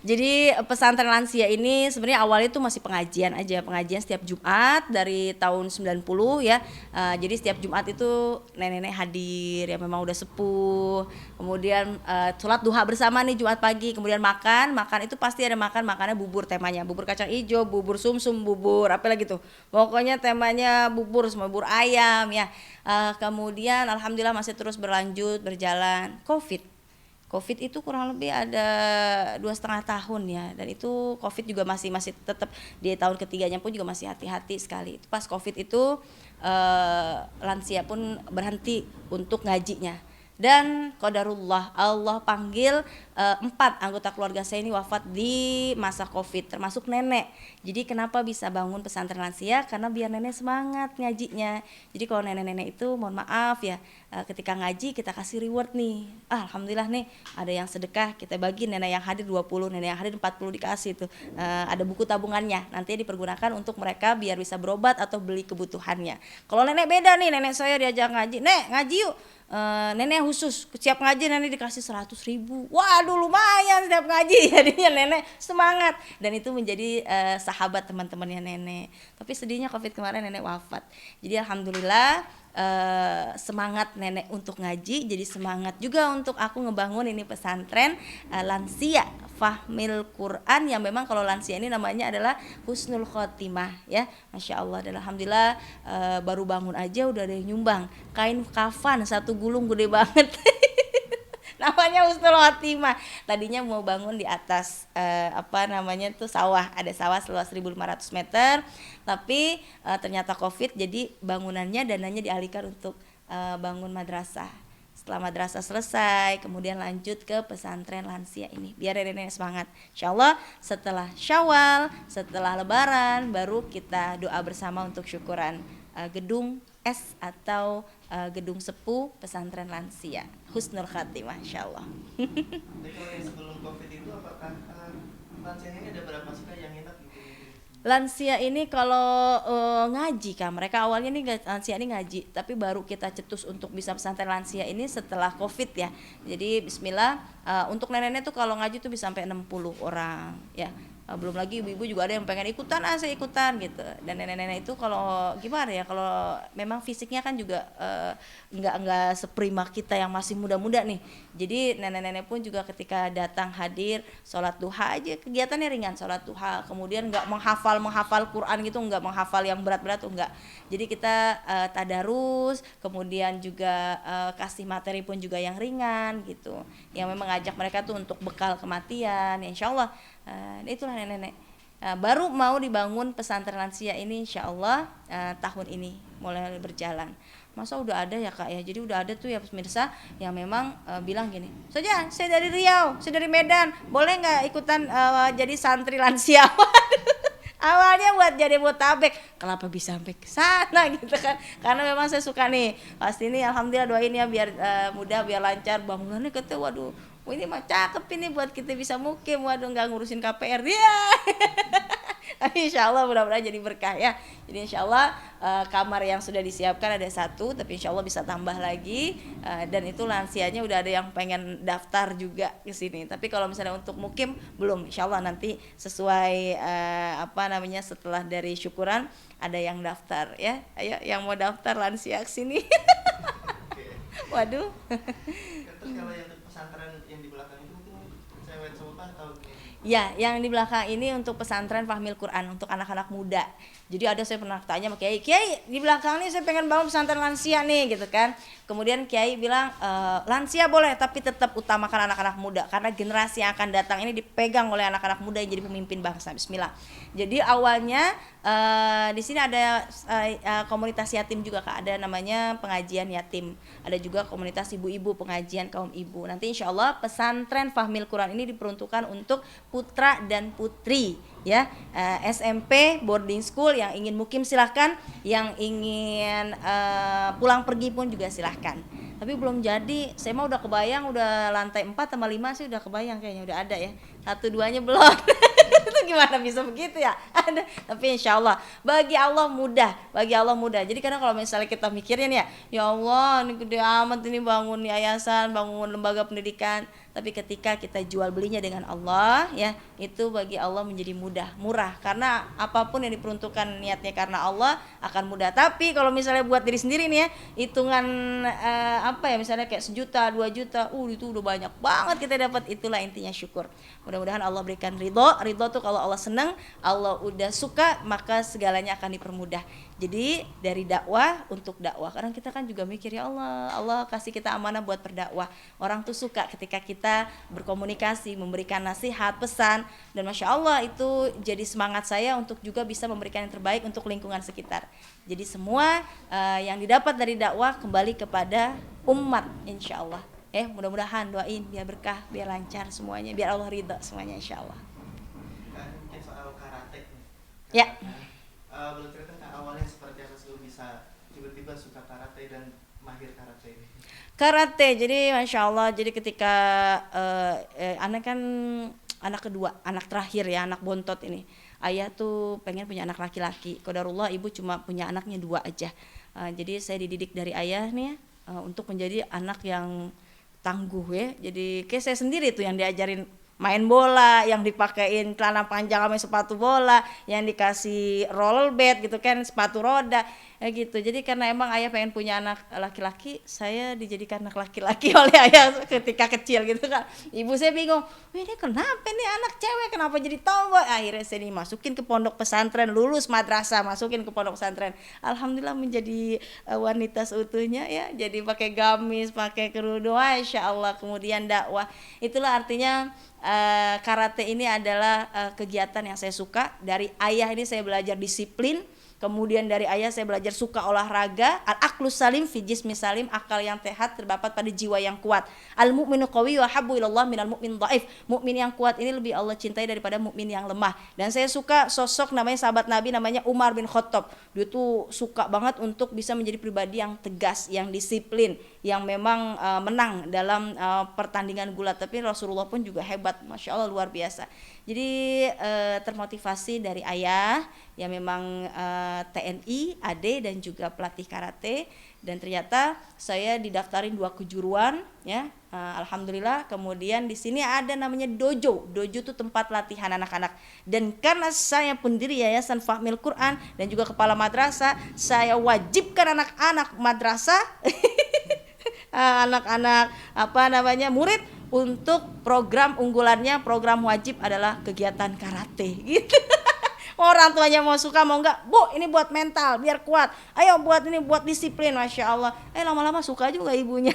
Jadi pesantren lansia ini sebenarnya awalnya itu masih pengajian aja, pengajian setiap Jumat dari tahun 90 ya. Jadi setiap Jumat itu nenek-nenek hadir yang memang udah sepuh. Kemudian sholat duha bersama nih Jumat pagi, kemudian makan itu pasti ada makannya bubur, temanya bubur kacang hijau, bubur sumsum, bubur apa lagi tuh. Pokoknya temanya bubur, semua bubur ayam ya. Kemudian alhamdulillah masih terus berlanjut berjalan. Covid itu kurang lebih ada 2,5 tahun ya, dan itu Covid juga masih tetap di tahun ketiganya pun juga masih hati-hati sekali. Pas Covid itu lansia pun berhenti untuk ngajinya, dan qadarullah Allah panggil 4 anggota keluarga saya ini wafat di masa Covid, termasuk nenek. Jadi kenapa bisa bangun pesantren lansia? Karena biar nenek semangat ngajinya. Jadi kalau nenek-nenek itu mohon maaf ya, ketika ngaji kita kasih reward nih. Alhamdulillah nih ada yang sedekah kita bagi, nenek yang hadir 20, nenek yang hadir 40 dikasih tuh. Ada buku tabungannya, nanti dipergunakan untuk mereka biar bisa berobat atau beli kebutuhannya. Kalau nenek beda nih, nenek saya diajak ngaji, "Nek, ngaji yuk." Nenek khusus siap ngaji, nenek dikasih 100.000. Waduh lumayan setiap ngaji, jadinya nenek semangat, dan itu menjadi sahabat teman-temannya nenek. Tapi sedihnya Covid kemarin nenek wafat. Jadi alhamdulillah semangat nenek untuk ngaji jadi semangat juga untuk aku ngebangun ini pesantren lansia Fahmil Quran, yang memang kalau lansia ini namanya adalah Husnul Khotimah ya. Masya Allah, dan alhamdulillah baru bangun aja udah ada yang nyumbang kain kafan 1 gulung gede banget. Namanya Husnul Khotimah. Tadinya mau bangun di atas sawah, ada sawah seluas 1.500 meter, tapi ternyata Covid, jadi bangunannya dananya dialihkan untuk bangun madrasah. Setelah madrasah selesai, kemudian lanjut ke pesantren lansia ini biar nenek semangat. Insyaallah setelah Syawal, setelah Lebaran, baru kita doa bersama untuk syukuran gedung S atau gedung sepuh pesantren lansia Husnul Khatimah insyaallah. Tapi kalau yang sebelum Covid itu apakah lansia ini ada berapa sih yang nginep gitu? Lansia ini kalau ngaji kan mereka awalnya nih lansia ini ngaji, tapi baru kita cetus untuk bisa pesantren lansia ini setelah Covid ya. Jadi bismillah, untuk nenek-nenek tuh kalau ngaji tuh bisa sampai 60 orang ya. Belum lagi ibu-ibu juga ada yang pengen ikutan, saya ikutan gitu. Dan nenek-nenek itu kalau gimana ya, kalau memang fisiknya kan juga nggak seprima kita yang masih muda-muda nih. Jadi nenek-nenek pun juga ketika datang hadir sholat duha aja, kegiatannya ringan, sholat duha. Kemudian nggak menghafal Quran gitu, nggak menghafal yang berat-berat tuh nggak. Jadi kita tadarus, kemudian juga kasih materi pun juga yang ringan gitu, yang memang ngajak mereka tuh untuk bekal kematian ya, insyaallah. Itulah nenek-nenek. Baru mau dibangun pesantren lansia ini insyaallah tahun ini mulai berjalan. Masa udah ada ya Kak ya, jadi udah ada tuh ya pemirsa yang memang bilang gini, "Saja, saya dari Riau, saya dari Medan, boleh nggak ikutan jadi santri lansia?" Awalnya buat jadi botabek, kenapa bisa sampai ke sana gitu kan? Karena memang saya suka nih. Pasti ini alhamdulillah doain ya biar mudah, biar lancar bangunannya, kata waduh, ini mah cakep ini buat kita bisa mukim, waduh nggak ngurusin KPR dia. Tapi insya Allah mudah-mudahan jadi berkah ya. Jadi insya Allah kamar yang sudah disiapkan ada 1, tapi insya Allah bisa tambah lagi. Dan itu lansianya udah ada yang pengen daftar juga ke sini. Tapi kalau misalnya untuk mukim belum, insya Allah nanti sesuai setelah dari syukuran ada yang daftar ya. Ayo yang mau daftar lansia ke sini. Waduh. Terus kalau yang pesantren yang di belakang itu mungkin cewek cowok atau ya, yang di belakang ini untuk pesantren Fahmil Quran untuk anak-anak muda. Jadi ada, saya pernah tanya sama Kiai, di belakang nih saya pengen bangun pesantren lansia nih gitu kan. Kemudian Kiai bilang lansia boleh, tapi tetap utamakan anak-anak muda karena generasi yang akan datang ini dipegang oleh anak-anak muda yang jadi pemimpin bangsa. Bismillah. Jadi awalnya di sini ada komunitas yatim juga Kak, ada namanya pengajian yatim. Ada juga komunitas ibu-ibu pengajian kaum ibu. Nanti insya Allah pesantren Fahmil Quran ini diperuntukkan untuk putra dan putri ya, SMP boarding school. Yang ingin mukim silahkan, yang ingin pulang pergi pun juga silahkan. Tapi belum jadi, saya mah udah kebayang, udah lantai 4 sama 5 sih udah kebayang, kayaknya udah ada ya, 1-2-nya belum. Itu gimana bisa begitu ya? Tapi insya Allah bagi Allah mudah, bagi Allah mudah. Jadi karena kalau misalnya kita mikirin ya Allah ini gede amat ini bangun yayasan, bangun lembaga pendidikan. Tapi ketika kita jual belinya dengan Allah ya, itu bagi Allah menjadi mudah, murah. Karena apapun yang diperuntukkan niatnya karena Allah akan mudah. Tapi kalau misalnya buat diri sendiri nih ya, hitungan misalnya kayak 1 juta, 2 juta, itu udah banyak banget kita dapat. Itulah intinya syukur. Mudah-mudahan Allah berikan ridho. Ridho tuh kalau Allah senang, Allah udah suka, maka segalanya akan dipermudah. Jadi dari dakwah untuk dakwah. Kadang kita kan juga mikir ya Allah kasih kita amanah buat berdakwah. Orang tuh suka ketika kita berkomunikasi, memberikan nasihat, pesan, dan masya Allah itu jadi semangat saya untuk juga bisa memberikan yang terbaik untuk lingkungan sekitar. Jadi semua yang didapat dari dakwah kembali kepada umat, insya Allah. Mudah-mudahan doain biar berkah, biar lancar semuanya, biar Allah ridha semuanya, insya Allah. Mungkin soal karate. Ya. Boleh cerita nggak awalnya seperti apa sih bisa tiba-tiba suka karate dan mahir karate ini? Karate, jadi masya Allah, jadi ketika anak kan anak kedua, anak terakhir ya, anak bontot ini. Ayah tuh pengen punya anak laki-laki. Qadarullah ibu cuma punya anaknya 2 aja. Jadi saya dididik dari ayah nih untuk menjadi anak yang tangguh ya. Jadi kayak saya sendiri tuh yang diajarin main bola, yang dipakein celana panjang sama sepatu bola, yang dikasih rollerblade gitu kan, sepatu roda gitu. Jadi karena emang ayah pengen punya anak laki-laki, saya dijadikan anak laki-laki oleh ayah ketika kecil gitu kan. Ibu saya bingung, ini kenapa nih anak cewek, kenapa jadi tomboy? Akhirnya saya dimasukin ke pondok pesantren, lulus madrasah, masukin ke pondok pesantren. Alhamdulillah menjadi wanita seutuhnya ya, jadi pakai gamis, pakai kerudung, masya Allah. Kemudian dakwah, itulah artinya karate ini adalah kegiatan yang saya suka. Dari ayah ini saya belajar disiplin. Kemudian dari ayah saya belajar suka olahraga. Al-aqlu salim fi jismi salim, akal yang sehat terdapat pada jiwa yang kuat. Al-mu'minu qawi wa habbu ilallah minal mu'min dhaif. Mukmin yang kuat ini lebih Allah cintai daripada mukmin yang lemah. Dan saya suka sosok namanya sahabat Nabi, namanya Umar bin Khattab. Dia tuh suka banget untuk bisa menjadi pribadi yang tegas, yang disiplin, yang memang menang dalam pertandingan gulat. Tapi Rasulullah pun juga hebat, masya Allah, luar biasa. Jadi termotivasi dari ayah yang memang TNI, AD dan juga pelatih karate, dan ternyata saya didaftarin 2 kejuruan ya. Alhamdulillah. Kemudian di sini ada namanya dojo. Dojo itu tempat latihan anak-anak. Dan karena saya pendiri Yayasan Fahmil Quran dan juga kepala madrasah, saya wajibkan anak-anak madrasah anak-anak murid untuk program unggulannya, program wajib adalah kegiatan karate gitu. Orang tuanya mau suka mau enggak, Bu ini buat mental biar kuat, ayo buat ini buat disiplin, masya Allah. Lama-lama suka juga ibunya.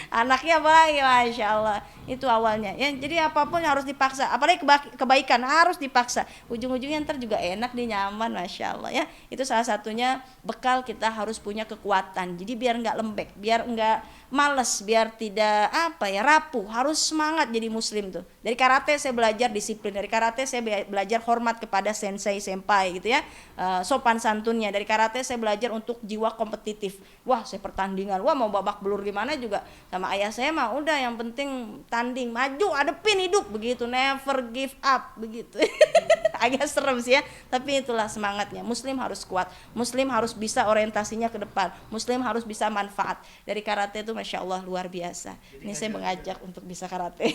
Anaknya baik, masya Allah. Itu awalnya ya. Jadi apapun harus dipaksa, apalagi kebaikan harus dipaksa. Ujung-ujungnya ntar juga enak, dia nyaman, masya Allah ya. Itu salah satunya bekal kita harus punya kekuatan. Jadi biar enggak lembek, biar enggak males, biar tidak rapuh, harus semangat jadi muslim tuh. Dari karate saya belajar disiplin, dari karate saya belajar hormat kepada sensei senpai gitu ya, sopan santunnya. Dari karate saya belajar untuk jiwa kompetitif. Wah saya pertandingan, mau babak belur gimana juga sama ayah saya mah udah yang penting tanding, maju, hadepin hidup begitu, never give up begitu. Agak serem sih ya, tapi itulah semangatnya. Muslim harus kuat, muslim harus bisa orientasinya ke depan, muslim harus bisa manfaat. Dari karate itu masya Allah luar biasa. Jadi ini saya mengajak juga untuk bisa karate.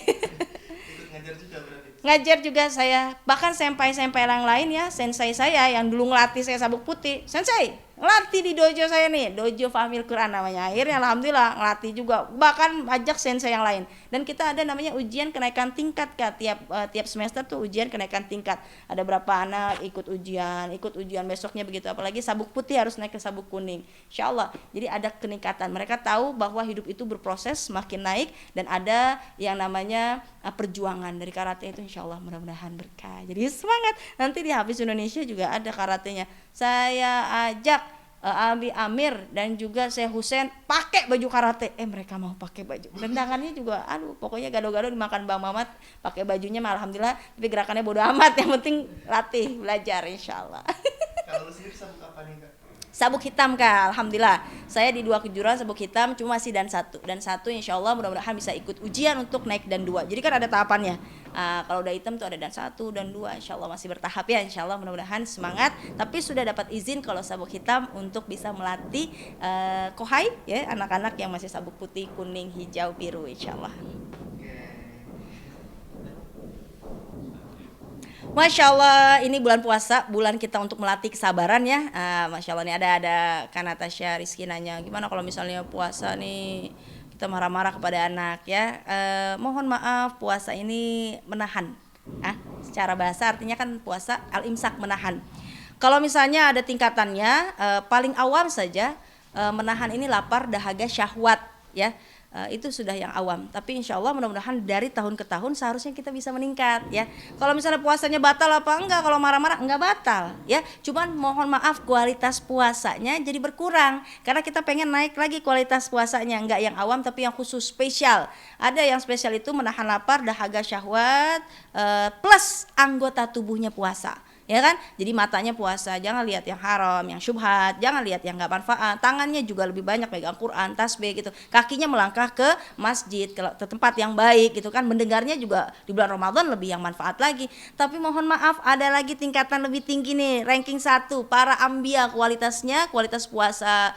Ngajar juga berarti? Ngajar juga saya, bahkan senpai-senpai yang lain ya, sensei saya yang dulu ngelatih saya sabuk putih, sensei ngelatih di dojo saya nih, dojo Fahmil Quran namanya. Akhirnya alhamdulillah ngelatih juga, bahkan ajak sensei yang lain. Dan kita ada namanya ujian kenaikan tingkat Kak, tiap semester tuh ujian kenaikan tingkat. Ada berapa anak ikut ujian besoknya begitu, apalagi sabuk putih harus naik ke sabuk kuning. Insyaallah. Jadi ada keningkatan. Mereka tahu bahwa hidup itu berproses, semakin naik, dan ada yang namanya perjuangan. Dari karate itu insyaallah mudah-mudahan berkah. Jadi semangat. Nanti di Hafiz Indonesia juga ada karatenya. Saya ajak Abi Amir dan juga Syekh Husain pakai baju karate. Mereka mau pakai baju. Rendangannya juga pokoknya gado-gado dimakan Bang Mamat, pakai bajunya alhamdulillah, tapi gerakannya bodo amat, yang penting latih, belajar insyaallah. Kalau lu sendiri sabuk apa nih Kak? Sabuk hitam Kak, alhamdulillah. Saya di 2 kejuaraan sabuk hitam, cuma masih dan satu insyaallah mudah-mudahan bisa ikut ujian untuk naik dan 2. Jadi kan ada tahapannya. Kalau udah hitam tuh ada dan 1 dan 2, insya Allah masih bertahap ya, insya Allah mudah-mudahan semangat. Tapi sudah dapat izin kalau sabuk hitam untuk bisa melatih kohai ya, anak-anak yang masih sabuk putih, kuning, hijau, biru, insya Allah. Masya Allah, ini bulan puasa, bulan kita untuk melatih kesabaran ya. Masya Allah nih ada Kak Natasha Rizky nanya, gimana kalau misalnya puasa nih kita marah-marah kepada anak ya. Mohon maaf, puasa ini menahan. Secara bahasa artinya kan puasa al-imsak, menahan. Kalau misalnya ada tingkatannya, paling awam saja menahan ini lapar, dahaga, syahwat ya. Itu sudah yang awam, tapi insya Allah mudah-mudahan dari tahun ke tahun seharusnya kita bisa meningkat ya. Kalau misalnya puasanya batal apa enggak, kalau marah-marah enggak batal ya, cuman mohon maaf kualitas puasanya jadi berkurang karena kita pengen naik lagi kualitas puasanya, enggak yang awam tapi yang khusus spesial. Ada yang spesial itu menahan lapar, dahaga, syahwat plus anggota tubuhnya puasa. Ya kan, jadi matanya puasa, jangan lihat yang haram, yang syubhat, jangan lihat yang nggak manfaat. Tangannya juga lebih banyak pegang Quran, tasbih gitu. Kakinya melangkah ke masjid, ke tempat yang baik gitu kan. Mendengarnya juga di bulan Ramadan lebih yang manfaat lagi. Tapi mohon maaf, ada lagi tingkatan lebih tinggi nih, ranking 1 para ambia kualitasnya, kualitas puasa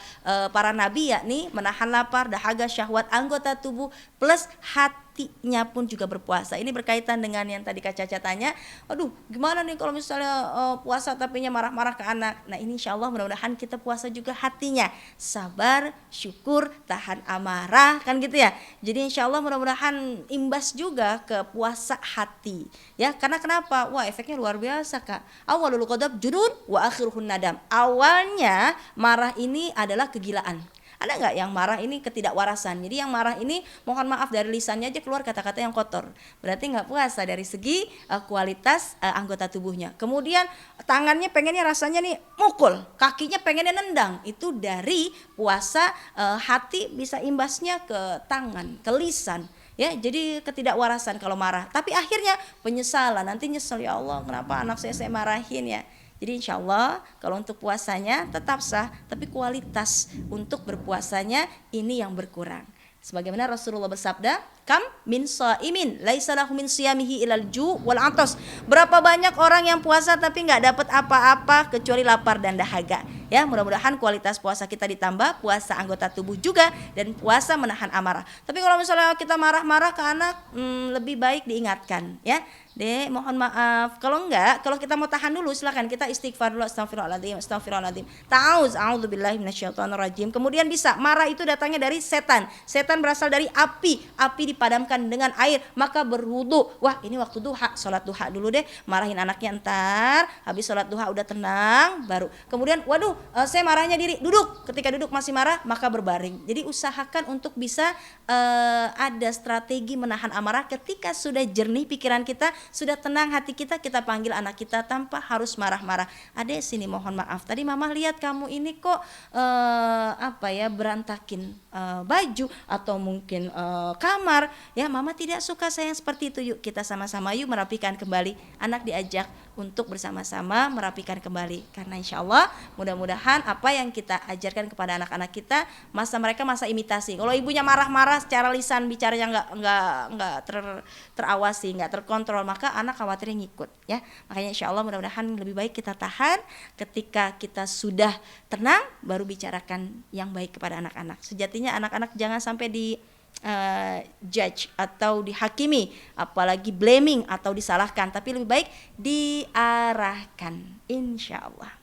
para nabi yakni menahan lapar, dahaga, syahwat anggota tubuh plus hatinya pun juga berpuasa. Ini berkaitan dengan yang tadi Kak Caca tanya, aduh gimana nih kalau misalnya puasa tapinya marah-marah ke anak. Nah ini insya Allah mudah-mudahan kita puasa juga hatinya, sabar, syukur, tahan amarah kan gitu ya. Jadi insya Allah mudah-mudahan imbas juga ke puasa hati ya. Karena kenapa? Wah efeknya luar biasa Kak. Awalul qadab judun wa akhiruhun nadam. Awalnya marah ini adalah kegilaan. Ada nggak yang marah ini ketidakwarasan? Jadi yang marah ini mohon maaf dari lisannya aja keluar kata-kata yang kotor. Berarti nggak puasa dari segi kualitas anggota tubuhnya. Kemudian tangannya pengennya rasanya nih mukul, kakinya pengennya nendang. Itu dari puasa hati bisa imbasnya ke tangan, ke lisan. Ya, jadi ketidakwarasan kalau marah. Tapi akhirnya penyesalan. Nanti nyesel, ya Allah, kenapa anak saya marahin ya? Jadi insya Allah kalau untuk puasanya tetap sah, tapi kualitas untuk berpuasanya ini yang berkurang. Sebagaimana Rasulullah bersabda, kam min shaimin laisa lahu min siyamihi ilal ju' wal 'atas. Berapa banyak orang yang puasa tapi nggak dapat apa-apa kecuali lapar dan dahaga. Ya, mudah-mudahan kualitas puasa kita ditambah, puasa anggota tubuh juga, dan puasa menahan amarah. Tapi kalau misalnya kita marah-marah ke anak, lebih baik diingatkan ya. Dek, mohon maaf. Kalau enggak, kalau kita mau tahan dulu silakan kita istighfar dulu, astagfirullahaladzim, astagfirullahaladzim. Ta'awuz, a'udzubillahi minasyaitonirrajim. Kemudian bisa, marah itu datangnya dari setan. Setan berasal dari api. Api dipadamkan dengan air, maka berwudu. Wah, ini waktu duha, sholat duha dulu deh. Marahin anaknya ntar, habis sholat duha udah tenang, baru. Kemudian, waduh, saya marahnya diri. Duduk, ketika duduk masih marah, maka berbaring. Jadi usahakan untuk bisa ada strategi menahan amarah ketika sudah jernih pikiran kita, sudah tenang hati kita, kita panggil anak kita tanpa harus marah-marah. Adek sini mohon maaf, tadi mama lihat kamu ini kok berantakin baju atau mungkin kamar ya, mama tidak suka sayang seperti itu. Yuk kita sama-sama yuk merapikan kembali. Anak diajak untuk bersama-sama merapikan kembali, karena insya Allah mudah-mudahan apa yang kita ajarkan kepada anak-anak kita, mereka masa imitasi. Kalau ibunya marah-marah secara lisan, bicaranya nggak terawasi, nggak terkontrol, maka anak khawatirnya ngikut ya. Makanya insya Allah mudah-mudahan lebih baik kita tahan, ketika kita sudah tenang baru bicarakan yang baik kepada anak-anak. Sejatinya anak-anak jangan sampai di judge atau dihakimi, apalagi blaming atau disalahkan, tapi lebih baik diarahkan insya Allah.